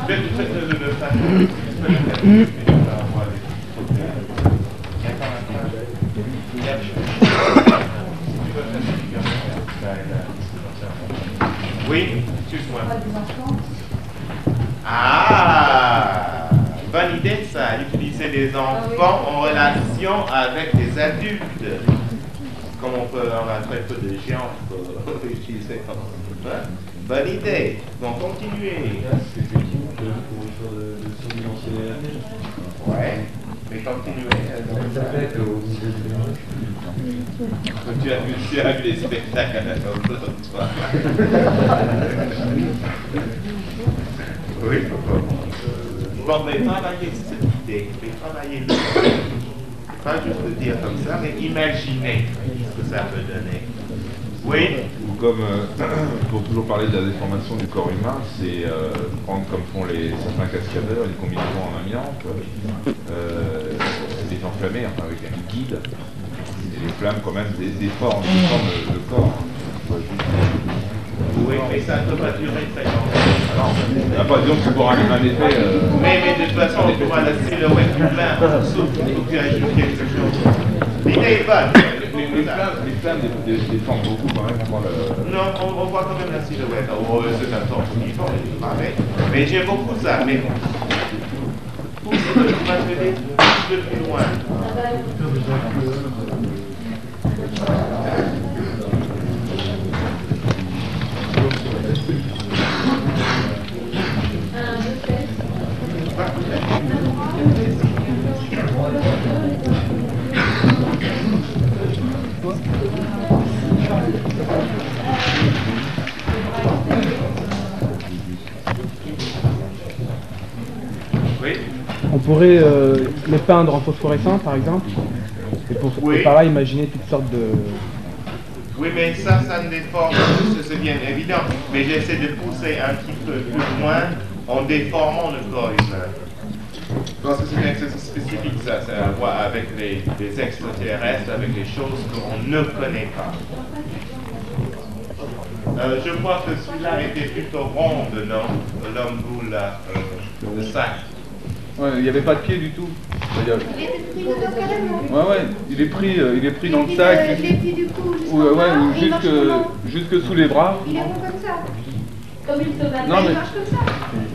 Faites-le faire. Oui, excuse-moi. Ah, bonne idée ça, utiliser les enfants en relation avec des adultes. Comme on peut, on a très peu de géants pour utiliser comme ça. Bonne idée. Bon, continuez. Ouais, mais continuez. Tu as vu les spectacles à la maison, toi. Oui, pourquoi? Bon, mais travaillez cette idée, mais travaillez-le. Pas juste le dire comme ça, mais imaginez ce que ça peut donner. Oui. Ou comme, pour toujours parler de la déformation du corps humain, c'est prendre comme font certains cascadeurs une combinaison en amiante, les enflammer, enfin avec un liquide, et les flammes quand même déforment le corps. Oui, mais ça ne peut pas durer très longtemps. Alors, pas disons que pour un effet... Mais de toute façon, on pourra la silhouette humaine, sauf qu'il faut que tu ajoutes quelque chose. L'idée est bonne. Les flammes déforment beaucoup quand même. Non, on voit quand même la silhouette. Oh, c'est un temps uniforme, mais j'aime beaucoup ça. Mais pousse le matériel un peu plus loin. Oui. On pourrait les peindre en phosphorescent par exemple, et par là imaginer toutes sortes de... Oui, mais ça ne déforme, c'est bien évident. Mais j'essaie de pousser un petit peu plus loin en déformant le corps humain. Parce que c'est un exercice spécifique, ça a à voir avec les extraterrestres, avec les choses qu'on ne connaît pas. Je crois que celui-là était plutôt rond, non? L'homme boule, le sac. Ouais, il n'y avait pas de pied du tout. Il était pris dedans carrément. Ouais, il est pris dans le sac. Les pieds du cou jusque sous les bras. Il est rond comme ça. Comme une sauvage. Non, mais... Il marche comme ça.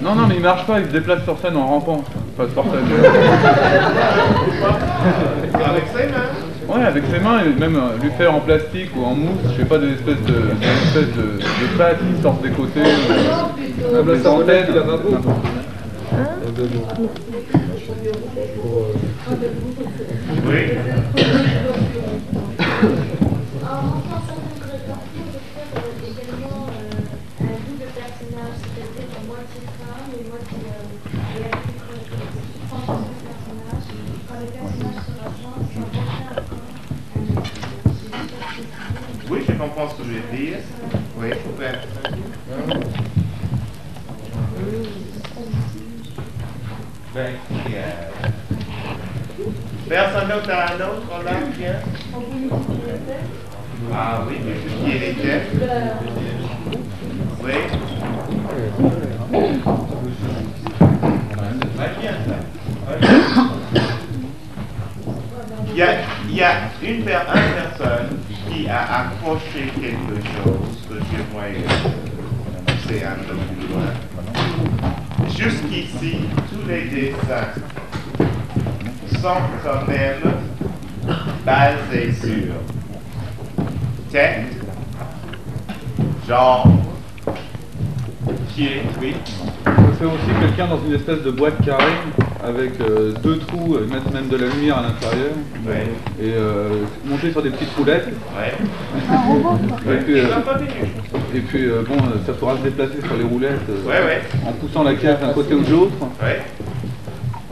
Non, mais il marche pas, il se déplace sur scène en rampant. Enfin, sur scène. Avec ses mains. Ouais, avec ses mains, et même lui faire en plastique ou en mousse, je sais pas, des espèces de pattes qui sortent des côtés. Des antennes. Oui. Oui, je comprends ce que je veux dire. Oui, super. Ben, personne d'autre a un autre là, bien? Ah oui, mais ce qui est les têtes. Oui. Très bien ça. Il y a une personne qui a accroché quelque chose que je voyais pousser un peu plus loin. Jusqu'ici, tous les dessins sont quand même basés sur tête, jambes, pieds, oui. C'est aussi quelqu'un dans une espèce de boîte carrée avec deux trous, mettre même de la lumière à l'intérieur, Ouais. et monter sur des petites roulettes. Ouais. Et puis bon, ça pourra se déplacer sur les roulettes en poussant la caisse d'un côté ou de l'autre. Ouais.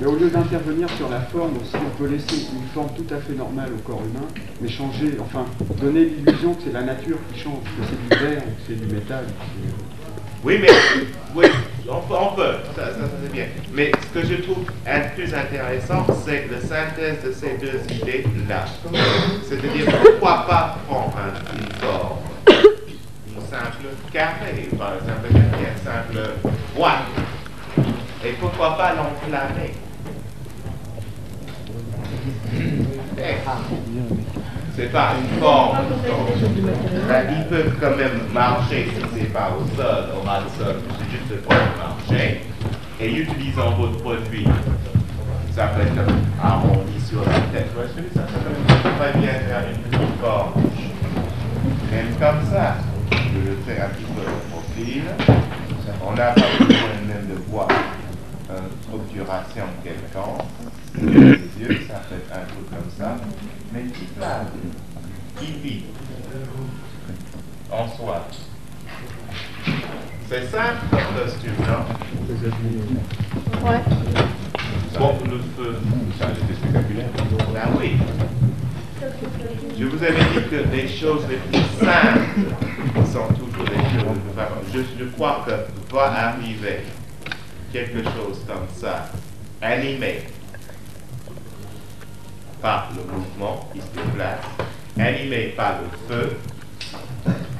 Mais au lieu d'intervenir sur la forme aussi, on peut laisser une forme tout à fait normale au corps humain, mais changer, enfin, donner l'illusion que c'est la nature qui change, que c'est du verre ou que c'est du métal. Oui, mais oui, on peut, ça c'est bien. Mais ce que je trouve plus intéressant, c'est la synthèse de ces deux idées-là. C'est-à-dire, pourquoi pas prendre une forme, une simple carré, par exemple, une simple boîte, Et pourquoi pas l'enflammer? C'est pas une forme. Ils peuvent quand même marcher si c'est pas au sol, au ras du sol, c'est juste le point de marcher. Et utilisant votre produit, ça peut être arrondi sur la tête. Vous voyez ça? Ça peut très bien faire une petite forme. Même comme ça, je le fais un petit peu de profil. On n'a pas besoin même de voir obturation quelconque. Les yeux, ça peut être un truc comme ça, mais qui plane, qui vit en soi. C'est simple comme costume, non? Ouais. Bon, le feu, ça a été spectaculaire. Ben oui. Je vous avais dit que les choses les plus simples sont toujours les choses. Je crois que va arriver quelque chose comme ça, animé par le mouvement qui se déplace, animé par le feu,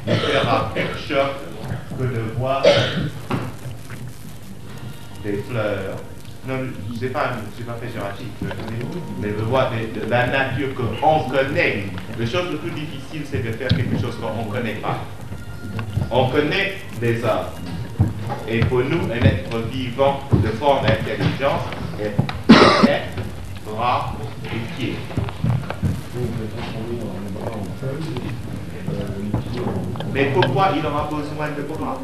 il fera quelque chose que de voir des fleurs. Non, c'est pas péjoratif, mais de voir de la nature qu'on connaît. La chose la plus difficile, c'est de faire quelque chose qu'on ne connaît pas. On connaît des arbres. Et pour nous, un être vivant de forme d'intelligence est tête, bras et pieds. Mais pourquoi il aura besoin de bras?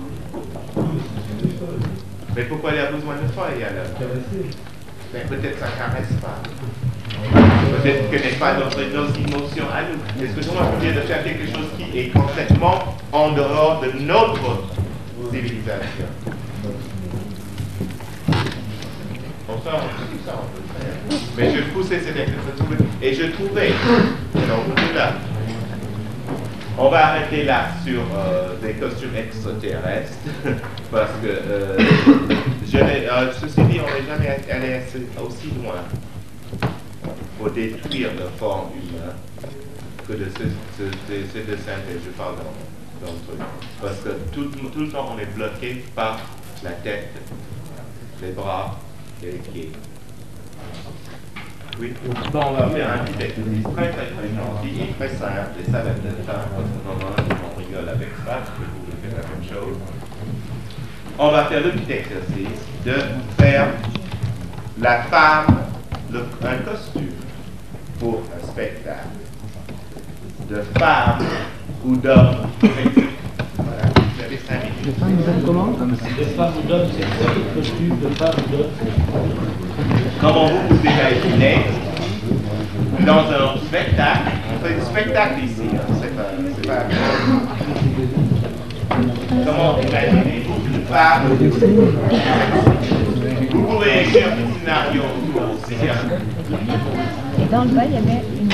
Mais pourquoi il a besoin de feuilles alors? Mais peut-être ça ne caresse pas. Peut-être que n'est pas nos émotions à nous. Est-ce que nous avons de faire quelque chose qui est complètement en dehors de notre civilisation? On peut le faire. Mais je poussais cette expression et je trouvais, donc là, on va arrêter là sur des costumes extraterrestres, parce que, ceci dit, on n'est jamais allé aussi loin pour détruire la forme humaine que de ces dessins que je parle dans le truc. Parce que tout le temps, on est bloqué par la tête, les bras et les pieds. Oui, dans la un petit exercice très gentil et très simple, et ça va être le temps, parce que normalement on rigole avec ça, parce que vous faites la même chose. On va faire le petit exercice de faire la femme, un costume pour un spectacle de femme ou d'homme. Voilà, vous avez 5 minutes. Les femmes nous aiment comment? De femme ou d'homme, c'est quoi le costume de femme ou d'homme? Comment vous imaginez dans un spectacle, on fait du spectacle ici, hein, c'est pas comment imaginez-vous une femme? Vous pouvez écrire un scénario aussi. Et dans le bas, il y avait une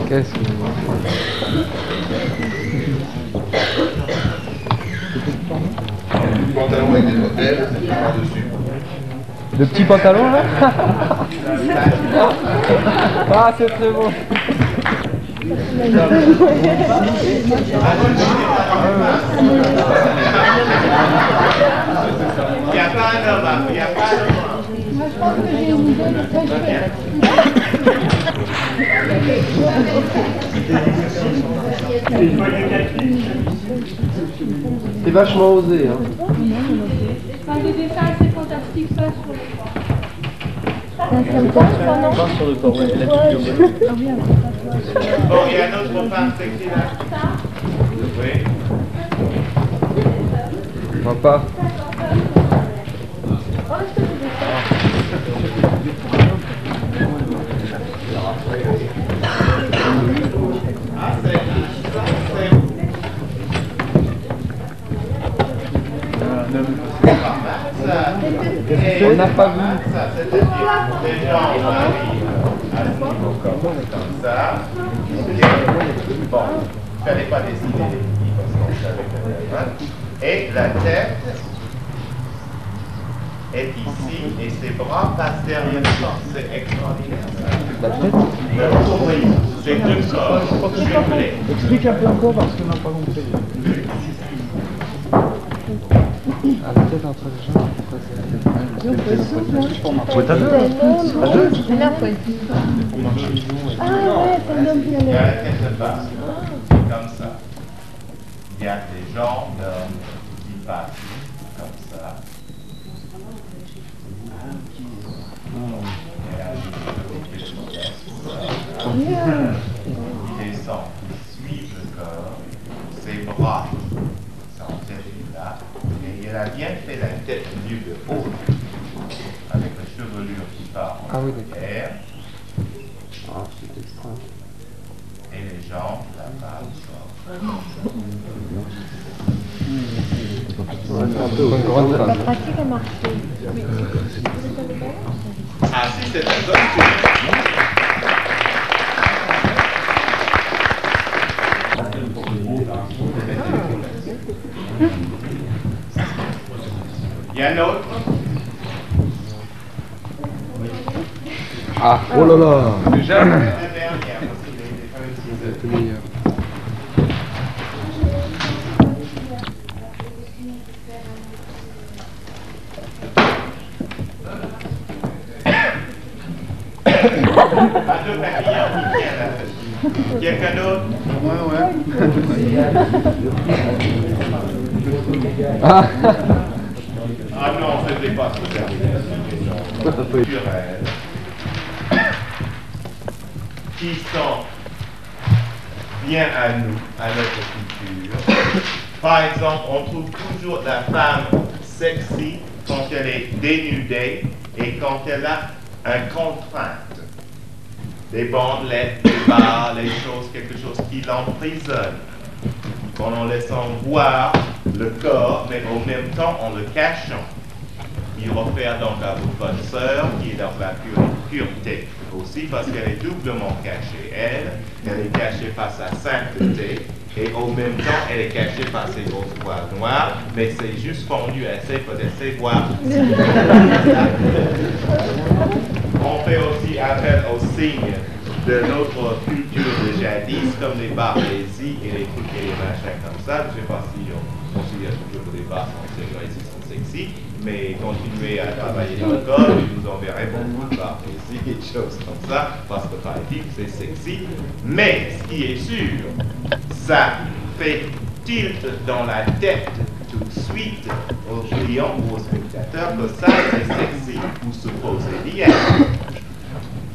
Qu'est-ce que... Pantalon avec des bretelles par-dessus. De petits pantalons là? Ah, c'est très bon. Il n'y a pas un homme, il n'y a pas un homme. Moi, je pense que j'ai une idée de ce que je fais. C'est vachement osé, hein. Enfin, des dessins assez fantastiques, ça, sur le Pas sur le corps, ouais, la petite gueule. Bon, il y a un autre femme sexy là. Oui. Sympa. Ça, On n'a pas vu. Ça, c'est-à-dire les gens arrivent à ce niveau comme ça. Bon, il ne fallait pas dessiner les petits parce qu'on savait que et la tête est ici et ses bras passent derrière le corps. C'est extraordinaire. La tête? Oui, c'est deux corps. Explique un peu encore parce qu'on n'a pas compris. À la tête entre les jambes, pourquoi c'est la tête? C'est Il y a la tête de base, comme ça. Il y a des jambes qui passent comme ça. Il descend, il suit le corps, ses bras sont là, et il a bien fait la tête vue de haut, avec la chevelure qui part en arrière. Ah, c'est extra. Et les jambes, la base sort. La pratique a marché. Ah si, c'est un costume. Il y a un autre. Ah, oh là là. Déjà, La dernière, parce qu'il est C'est meilleur. À deux papillons qui tient là. Quelqu'un d'autre? Ouais. Ah non, c'était pas ce dernier. Culturels qui sont bien à nous, à notre culture. Par exemple, on trouve toujours la femme sexy quand elle est dénudée et quand elle a une contrainte. Des bandelettes, des barres, les choses, quelque chose qui l'emprisonne. En laissant voir le corps, mais en même temps en le cachant. Il réfère donc à votre sœur qui est dans la pureté aussi parce qu'elle est doublement cachée. Elle est cachée par sa sainteté et en même temps elle est cachée par ses grosses poils noirs, mais c'est juste fondu assez pour laisser voir. On fait aussi appel aux signes de notre culture de jadis, comme les barésies et les trucs et les machins comme ça. Je ne sais pas si on considère toujours que les bars sont sexy, mais continuez à travailler dans le corps et vous enverrez beaucoup de barésies et des choses comme ça, parce que par exemple c'est sexy. Mais ce qui est sûr, ça fait tilt dans la tête tout de suite aux clients ou aux spectateurs que ça c'est sexy, vous supposez bien.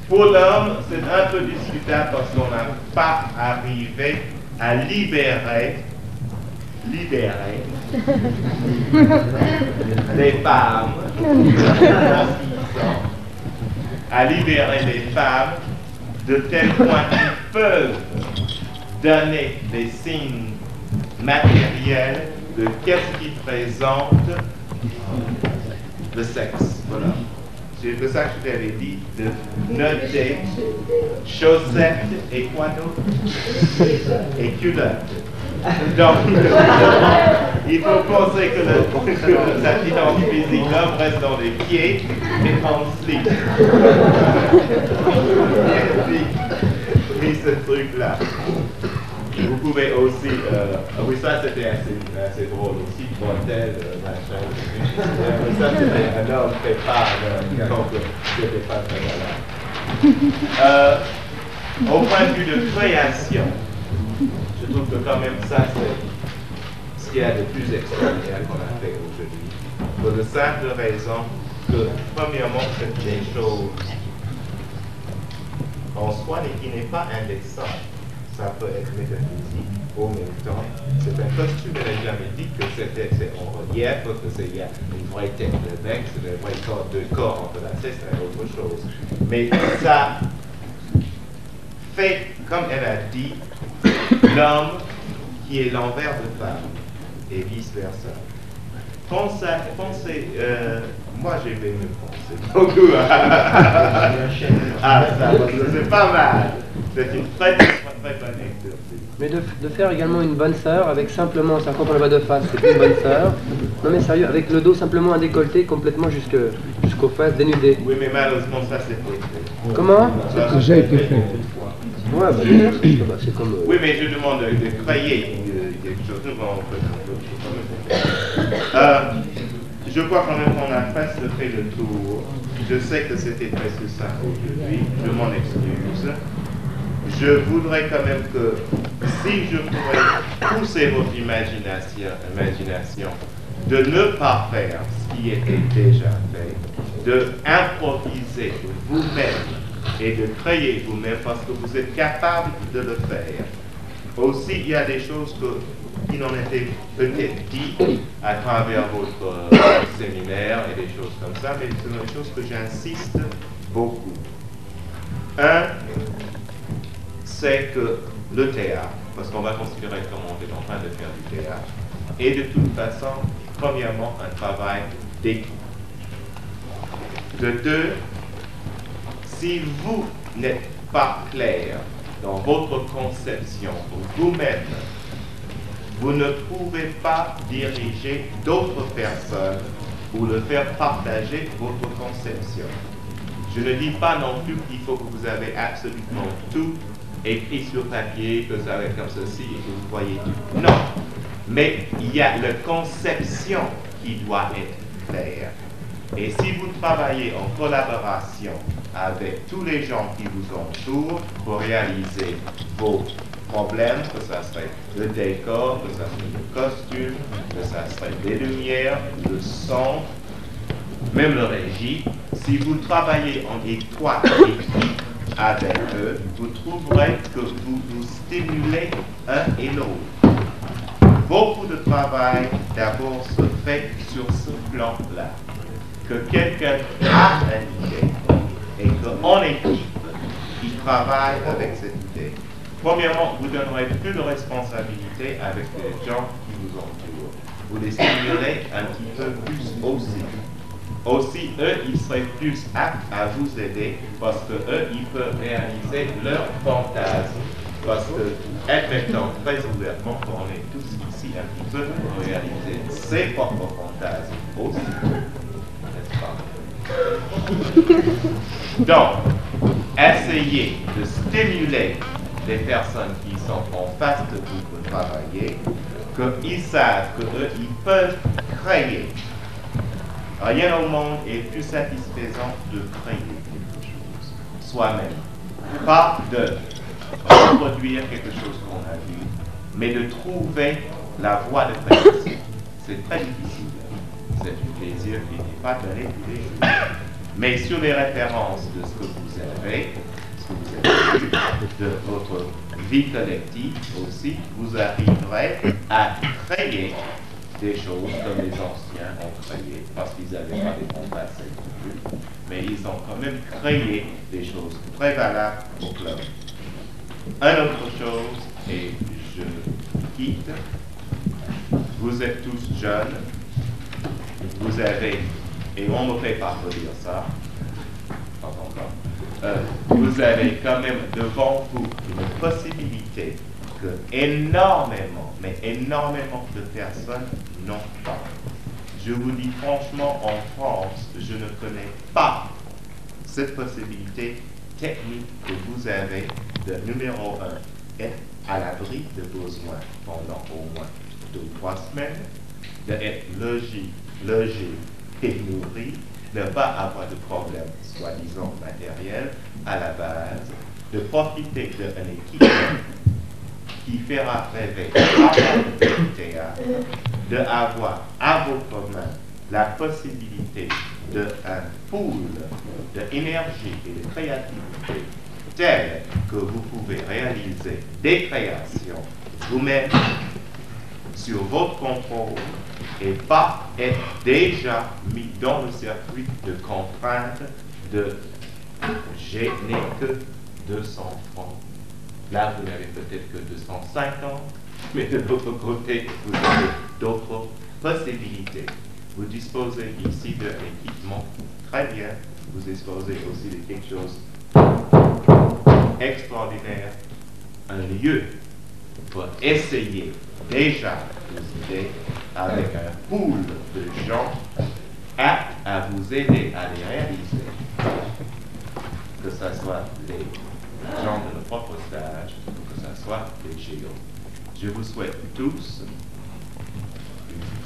Pour l'homme, c'est un peu discutable parce qu'on n'a pas arrivé à libérer les femmes, à libérer les femmes de tel point qu'ils peuvent donner des signes matériels de qu'est-ce qui présente le sexe. Voilà. C'est de ça que je t'avais dit, de noter chaussettes et quoi d'autre? Et culottes. Donc, il faut penser que sa identité physique l'homme reste dans les pieds et en slip. Et ce truc-là. Vous pouvez aussi, oui ça c'était assez drôle aussi, bretelles, machin. Ça c'était un homme prépare, donc c'était pas très malade. Au point de vue de création, je trouve que quand même ça c'est ce qu'il y a de plus extraordinaire qu'on a fait aujourd'hui. Pour de simple raison que premièrement c'est des choses en soi mais qui n'est pas indécent. Ça peut être métaphysique au même temps. C'est un costume, elle n'a jamais dit que c'est en relief, qu'il y a une vraie tête de mec, c'est un vrai corps, deux corps entrelacés, c'est autre chose. Mais ça fait, comme elle a dit, l'homme qui est l'envers de femme, et vice-versa. Pensez, moi j'ai aimé penser beaucoup à ça, parce que c'est pas mal. C'est une très bonne exercice. Mais de faire également une bonne sœur avec simplement, c'est quand on la voit de face, c'est une bonne sœur. Non mais sérieux, avec le dos simplement un décolleté complètement jusqu'aux fesses dénudées. Oui, mais malheureusement ça c'est fait. Comment? C'est déjà été fait. Ouais, bah, c'est comme... Oui, mais je demande de créer quelque chose de nouveau. Je crois quand même qu'on a presque fait le tour. Je sais que c'était très succinct aujourd'hui. Je m'en excuse. Je voudrais quand même que, si je pourrais pousser votre imagination de ne pas faire ce qui était déjà fait, de improviser vous-même et de créer vous-même parce que vous êtes capable de le faire. Aussi, il y a des choses qui n'ont été peut-être dites à travers votre séminaire et des choses comme ça, mais ce sont des choses que j'insiste beaucoup. Un, c'est que le théâtre, parce qu'on va considérer comme on est en train de faire du théâtre, est de toute façon, premièrement, un travail d'équipe. De deux, si vous n'êtes pas clair dans votre conception pour vous-même, vous ne pouvez pas diriger d'autres personnes ou le faire partager votre conception. Je ne dis pas non plus qu'il faut que vous avez absolument tout écrit sur papier, que ça va être comme ceci et que vous voyez tout. Non, mais il y a la conception qui doit être claire. Et si vous travaillez en collaboration avec tous les gens qui vous entourent pour réaliser vos problèmes, que ça serait le décor, que ça serait le costume, que ça serait les lumières, le son, même le régie, si vous travaillez en étroite équipe avec eux, vous trouverez que vous vous stimulez un et l'autre. Beaucoup de travail d'abord se fait sur ce plan-là. Que quelqu'un a une idée et qu'en équipe, il travaille avec cette idée. Premièrement, vous donnerez plus de responsabilité avec les gens qui vous entourent. Vous les stimulerez un petit peu plus aussi. Aussi, eux, ils seraient plus aptes à vous aider parce que eux, ils peuvent réaliser leurs fantasmes. Parce que, admettons très ouvertement qu'on est tous ici un petit peu pour réaliser ses propres fantasmes aussi. Donc, essayez de stimuler les personnes qui sont en face de vous pour travailler, qu'ils savent qu'eux, ils peuvent créer. Rien au monde est plus satisfaisant de créer quelque chose, soi-même. Pas de reproduire quelque chose qu'on a vu, mais de trouver la voie de création. C'est très difficile. C'est un plaisir qui n'est pas donné tous les jours. Mais sur les références de ce que vous avez vu, de votre vie collective aussi, vous arriverez à créer des choses comme les anciens ont créé, parce qu'ils n'avaient pas des bons passés non plus, mais ils ont quand même créé des choses très valables au club. Une autre chose, et je quitte, vous êtes tous jeunes, vous avez, et on ne me fait pas redire ça, pas encore, vous avez quand même devant vous une possibilité que énormément, mais énormément de personnes n'ont pas. Je vous dis franchement, en France, je ne connais pas cette possibilité technique que vous avez de numéro 1, être à l'abri de besoins pendant au moins 2 ou 3 semaines, d'être logé et nourri, ne pas avoir de problème, soi-disant matériel, à la base, de profiter d'un équipement qui fera rêver le théâtre, d'avoir à votre main la possibilité d'un pool d'énergie et de créativité tel que vous pouvez réaliser des créations vous-même sur votre contrôle et pas être déjà mis dans le circuit de contraintes de « je n'ai que 200 francs ». Là, vous n'avez peut-être que 250, mais de l'autre côté, vous avez d'autres possibilités. Vous disposez ici de l'équipement très bien. Vous disposez aussi de quelque chose extraordinaire, un lieu pour essayer déjà vos idées avec un pool de gens aptes à vous aider à les réaliser. Que ce soit les gens de notre propre stage, ou que ce soit les géos. Je vous souhaite tous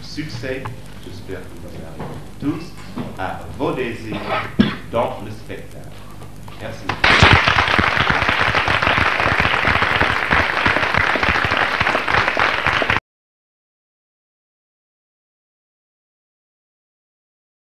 succès. J'espère que vous arrivez tous à vos désirs dans le spectacle. Merci.